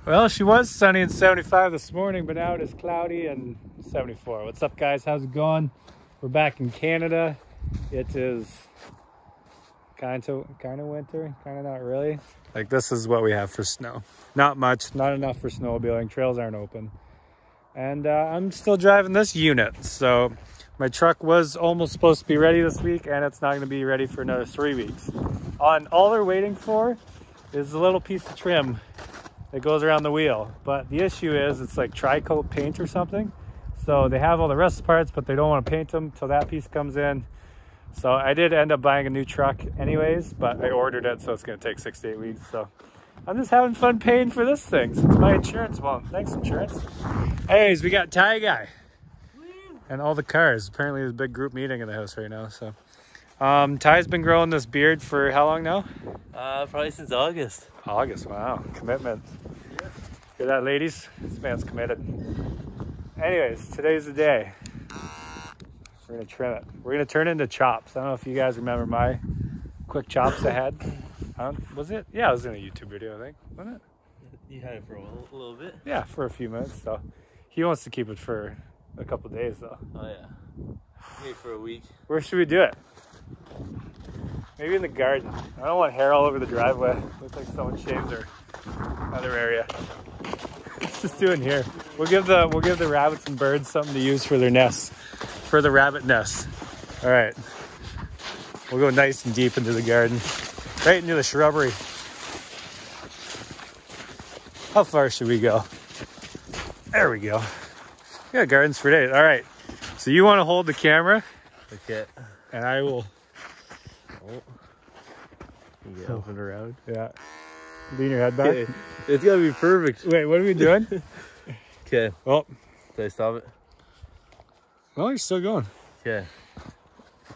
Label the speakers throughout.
Speaker 1: Well, she was sunny and 75 this morning, but now it is cloudy and 74. What's up, guys? How's it going? We're back in Canada. It is kind of winter, kind of not really. Like, this is what we have for snow. Not much, not enough for snowmobiling. Trails aren't open. And I'm still driving this unit. So my truck was almost supposed to be ready this week, and it's not going to be ready for another 3 weeks. All they're waiting for is a little piece of trim that goes around the wheel. But the issue is it's like tri-coat paint or something. So they have all the rest parts, but they don't want to paint them till that piece comes in. So I did end up buying a new truck anyways, but I ordered it, so it's going to take 6 to 8 weeks. So I'm just having fun paying for this thing since my insurance won't. Thanks, insurance. Anyways, we got Ty Guy and all the cars. Apparently there's a big group meeting in the house right now. So Ty's been growing this beard for how long now?
Speaker 2: Probably since August.
Speaker 1: August, wow, commitment. Yeah. Hear that, ladies? This man's committed. Anyways, today's the day. We're gonna trim it. We're gonna turn it into chops. I don't know if you guys remember my quick chops I had. Was it? Yeah, it was in a YouTube video, I think, wasn't it?
Speaker 2: You had it for a little bit?
Speaker 1: Yeah, for a few minutes. So he wants to keep it for a couple days, though.
Speaker 2: Oh yeah, maybe for a week.
Speaker 1: Where should we do it? Maybe in the garden. I don't want hair all over the driveway. Looks like someone shaved their other area. Let's just do it in here. We'll give the rabbits and birds something to use for their nests, for the rabbit nests. All right. We'll go nice and deep into the garden, right into the shrubbery. How far should we go? There we go. We got gardens for days. All right. So you want to hold the camera?
Speaker 2: Okay.
Speaker 1: And I will.
Speaker 2: Oh. You get up and around.
Speaker 1: Yeah. Lean your head back.
Speaker 2: Okay. It's gotta be perfect.
Speaker 1: Wait, what are we doing?
Speaker 2: Okay.
Speaker 1: Oh.
Speaker 2: Did I stop it?
Speaker 1: Well, you're still going.
Speaker 2: Okay.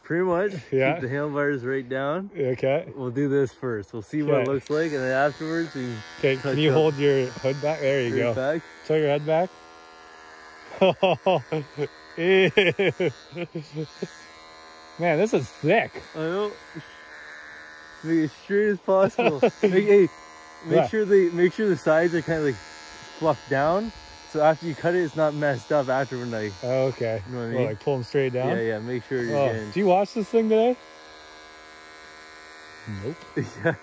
Speaker 2: Pretty much.
Speaker 1: Yeah.
Speaker 2: Keep the handlebars right down.
Speaker 1: Okay.
Speaker 2: We'll do this first. We'll see what it looks like, and then afterwards we.
Speaker 1: Okay. Can you hold your hood back? There you go.
Speaker 2: Back.
Speaker 1: Tilt your head back. Man, this is thick.
Speaker 2: I know. Make it straight as possible. Make sure the sides are kind of like fluffed down, so after you cut it, it's not messed up after when like.
Speaker 1: Oh, okay.
Speaker 2: You know what I mean?
Speaker 1: Well, like pull them straight down.
Speaker 2: Yeah. Make sure you're getting.
Speaker 1: Do you watch this thing today? Nope.
Speaker 2: Yeah.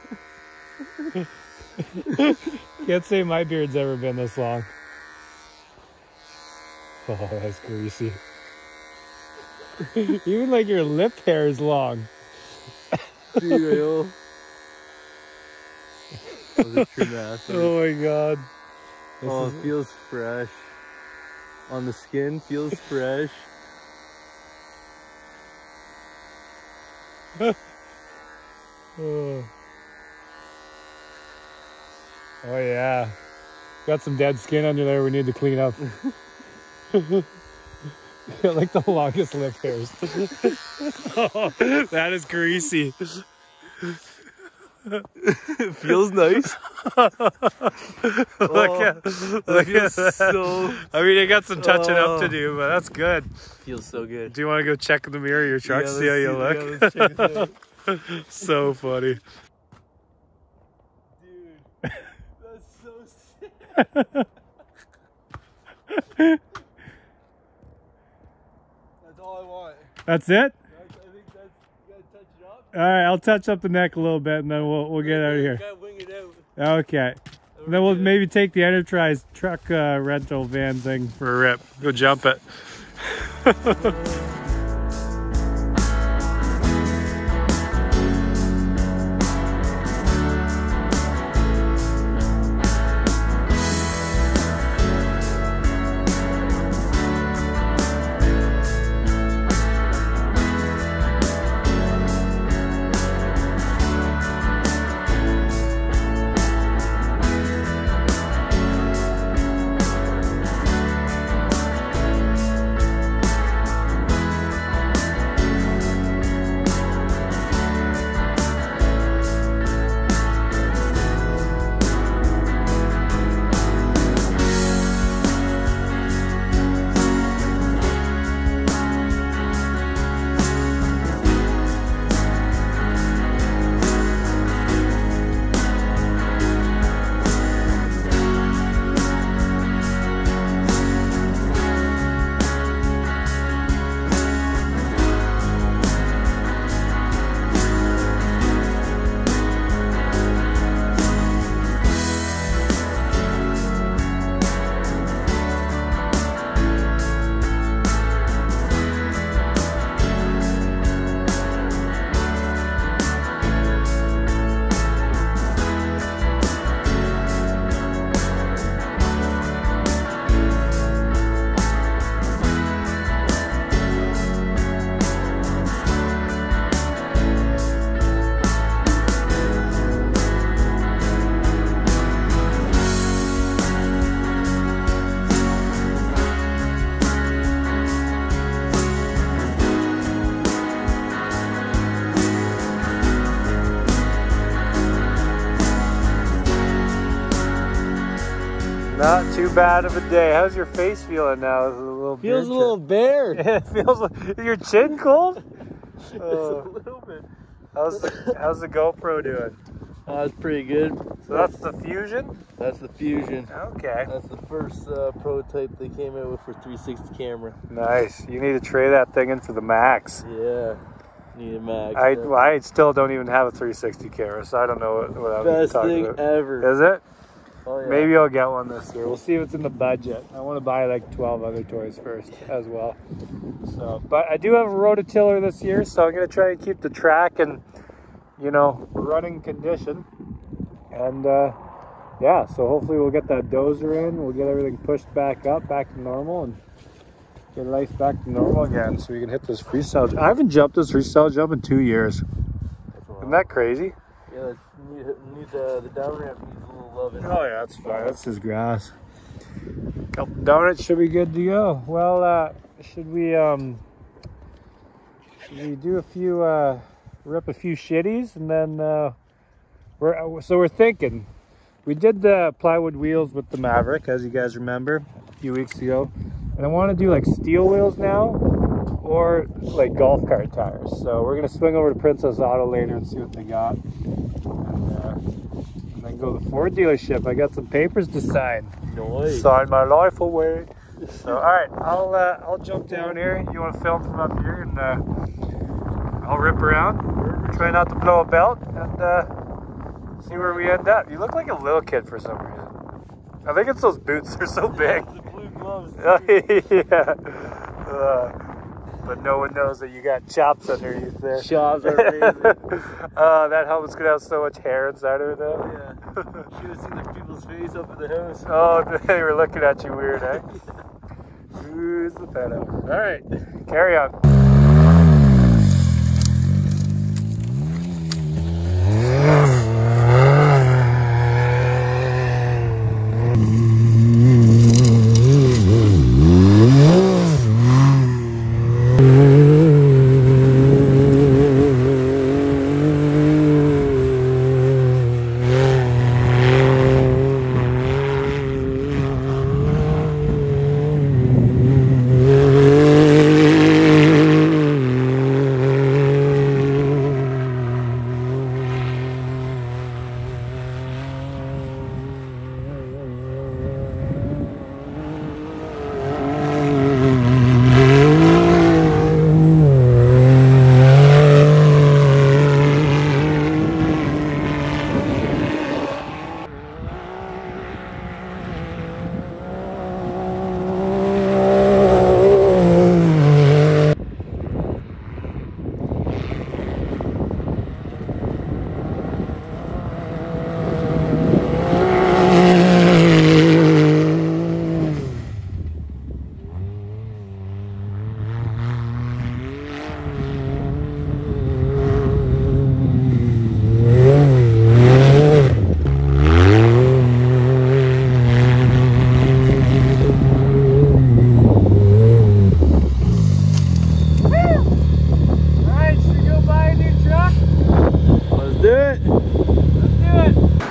Speaker 1: Can't say my beard's ever been this long. Oh, that's greasy. Even like your lip hair is long.
Speaker 2: Dude, I know. I'll just trim that after.
Speaker 1: Oh my god.
Speaker 2: It feels fresh. On the skin, feels fresh.
Speaker 1: Oh yeah. Got some dead skin under there we need to clean up. Got like the longest lip hairs. Oh, that is greasy.
Speaker 2: It feels nice.
Speaker 1: Look at that.
Speaker 2: So,
Speaker 1: I mean, you got some touching up to do, but that's good.
Speaker 2: Feels so good.
Speaker 1: Do you want to go check in the mirror of your truck, see how you look?
Speaker 2: Yeah, let's check it out.
Speaker 1: So funny.
Speaker 2: Dude, that's so sick. That's all I want.
Speaker 1: That's it?
Speaker 2: I think that's, you gotta touch it up.
Speaker 1: All right, I'll touch up the neck a little bit, and then we'll get out of here.
Speaker 2: Gotta wing it out.
Speaker 1: Okay. And then we'll maybe take the Enterprise truck rental van thing for a rip. Go jump it. Not too bad of a day. How's your face feeling now? Is it a little
Speaker 2: feels a little bare.
Speaker 1: It feels like, is your chin cold?
Speaker 2: It's a little bit.
Speaker 1: How's the GoPro doing?
Speaker 2: It's pretty good.
Speaker 1: So that's the Fusion?
Speaker 2: That's the Fusion.
Speaker 1: Okay.
Speaker 2: That's the first prototype they came out with for 360 camera.
Speaker 1: Nice. You need to trade that thing in for the Max.
Speaker 2: Yeah. Need a Max.
Speaker 1: I still don't even have a 360 camera, so I don't know what I'm
Speaker 2: Best
Speaker 1: talking
Speaker 2: thing
Speaker 1: about.
Speaker 2: ever.
Speaker 1: Is it?
Speaker 2: Oh, yeah.
Speaker 1: Maybe I'll get one this year. We'll see if it's in the budget. I want to buy like 12 other toys first as well. So, but I do have a rototiller this year, so I'm going to try and keep the track and, you know, running condition. And yeah, so hopefully we'll get that dozer in. We'll get everything pushed back up, back to normal, and get life back to normal again so we can hit this freestyle. I haven't jumped this freestyle jump in 2 years. Isn't that crazy?
Speaker 2: Yeah, the down ramp needs a little loving.
Speaker 1: Oh yeah, that's fine. That's just grass. Couple donuts should be good to go. Well, should we do a few rip a few shitties, and then we're thinking. We did the plywood wheels with the Maverick, as you guys remember, a few weeks ago, and I want to do like steel wheels now, or like golf cart tires. So we're gonna swing over to Princess Auto later and see what they got, and then go to the Ford dealership. I got some papers to sign.
Speaker 2: Nice.
Speaker 1: Sign my life away. So all right, I'll jump down here. You want to film from up here, and I'll rip around. Try not to blow a belt, and see where we end up. You look like a little kid for some reason. I think it's those boots. They're so big.
Speaker 2: The blue gloves.
Speaker 1: Yeah. But no one knows that you got chops underneath there.
Speaker 2: Chops are amazing.
Speaker 1: That helmet's gonna have so much hair inside of it though.
Speaker 2: Yeah. You should have seen the people's face up at the house.
Speaker 1: Oh, they were looking at you weird, eh? Who's the pedo? Alright, carry on.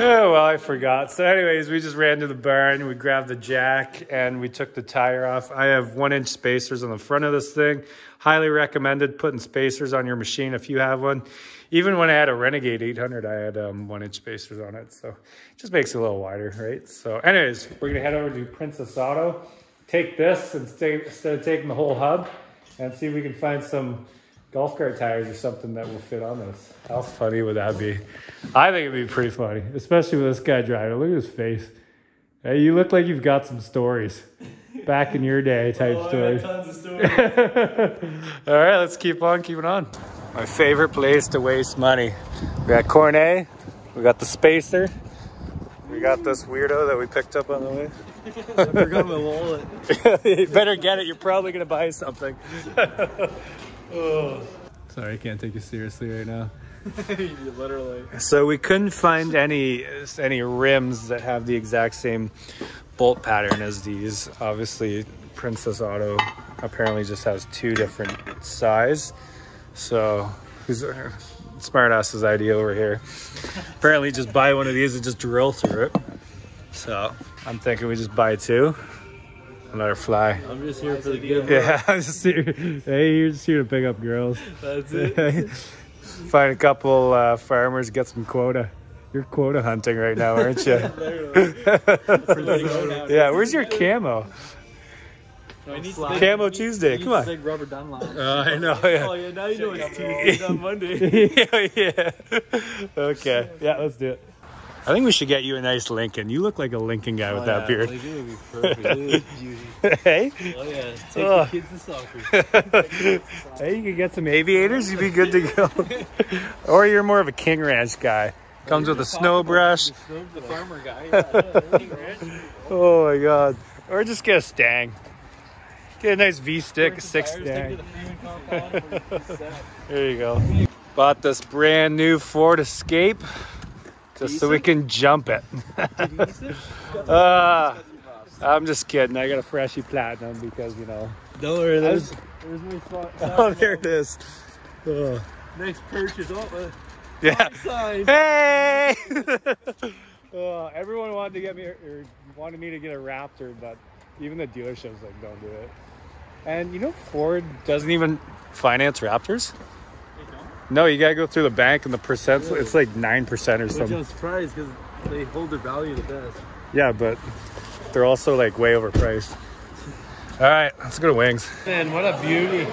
Speaker 1: Oh, well, I forgot. So anyways, we just ran to the barn, we grabbed the jack, and we took the tire off. I have 1-inch spacers on the front of this thing. Highly recommended putting spacers on your machine if you have one. Even when I had a Renegade 800, I had 1-inch spacers on it. So it just makes it a little wider, right? So anyways, we're gonna head over to Princess Auto, take this instead of taking the whole hub, and see if we can find some golf cart tires or something that will fit on this. How funny would that be? I think it'd be pretty funny, especially with this guy driving. Look at his face. Hey, you look like you've got some stories. Back in your day type stories.
Speaker 2: I got tons of stories.
Speaker 1: All right, let's keep on keeping on. My favorite place to waste money. We got Cornet, we got the spacer, we got this weirdo that we picked up on the way.
Speaker 2: I forgot my wallet.
Speaker 1: You better get it, you're probably gonna buy something. Oh. Sorry, I can't take you seriously right now.
Speaker 2: Literally.
Speaker 1: So we couldn't find any rims that have the exact same bolt pattern as these. Obviously, Princess Auto apparently just has 2 different size. So, who's smart ass's idea over here? Apparently, just buy one of these and just drill through it. So I'm thinking we just buy 2 and let her fly.
Speaker 2: I'm just here for the good.
Speaker 1: Yeah, I'm just here. Hey, you're just here to pick up girls.
Speaker 2: That's it.
Speaker 1: Find a couple farmers, get some quota. You're quota hunting right now, aren't you? Yeah, where's your camo? Camo Tuesday, come on.
Speaker 2: Big rubber Dunlop.
Speaker 1: I know, yeah.
Speaker 2: Oh yeah, now you know it's Tuesday, not Monday.
Speaker 1: Yeah. Okay, yeah, let's do it. I think we should get you a nice Lincoln. You look like a Lincoln guy with that beard.
Speaker 2: Like, it would be perfect. It would be beauty.
Speaker 1: Hey?
Speaker 2: Oh yeah, take the kids to soccer.
Speaker 1: Hey, you could get some aviators, you'd be good to go. Or you're more of a King Ranch guy. Comes with a snow brush.
Speaker 2: The farmer guy. Yeah.
Speaker 1: Oh my god. Or just get a Stang. Get a nice V-stick, a 6 Stang. There you go. Bought this brand new Ford Escape just so we can jump it. I'm just kidding. I got a Freshie Platinum because, you know.
Speaker 2: Don't worry, there's my spot.
Speaker 1: Oh, there it is. Oh.
Speaker 2: Next purchase. Oh,
Speaker 1: Yeah.
Speaker 2: sign.
Speaker 1: Hey! Everyone wanted to get me, or wanted me to get a Raptor, but even the dealership's like, don't do it. And you know, Ford doesn't even finance Raptors. No, you gotta go through the bank, and the percent, really? It's like 9% or something.
Speaker 2: Which I'm surprised because they hold their value the best.
Speaker 1: Yeah, but they're also like way overpriced. All right, let's go to Wings.
Speaker 2: Man, what a beauty.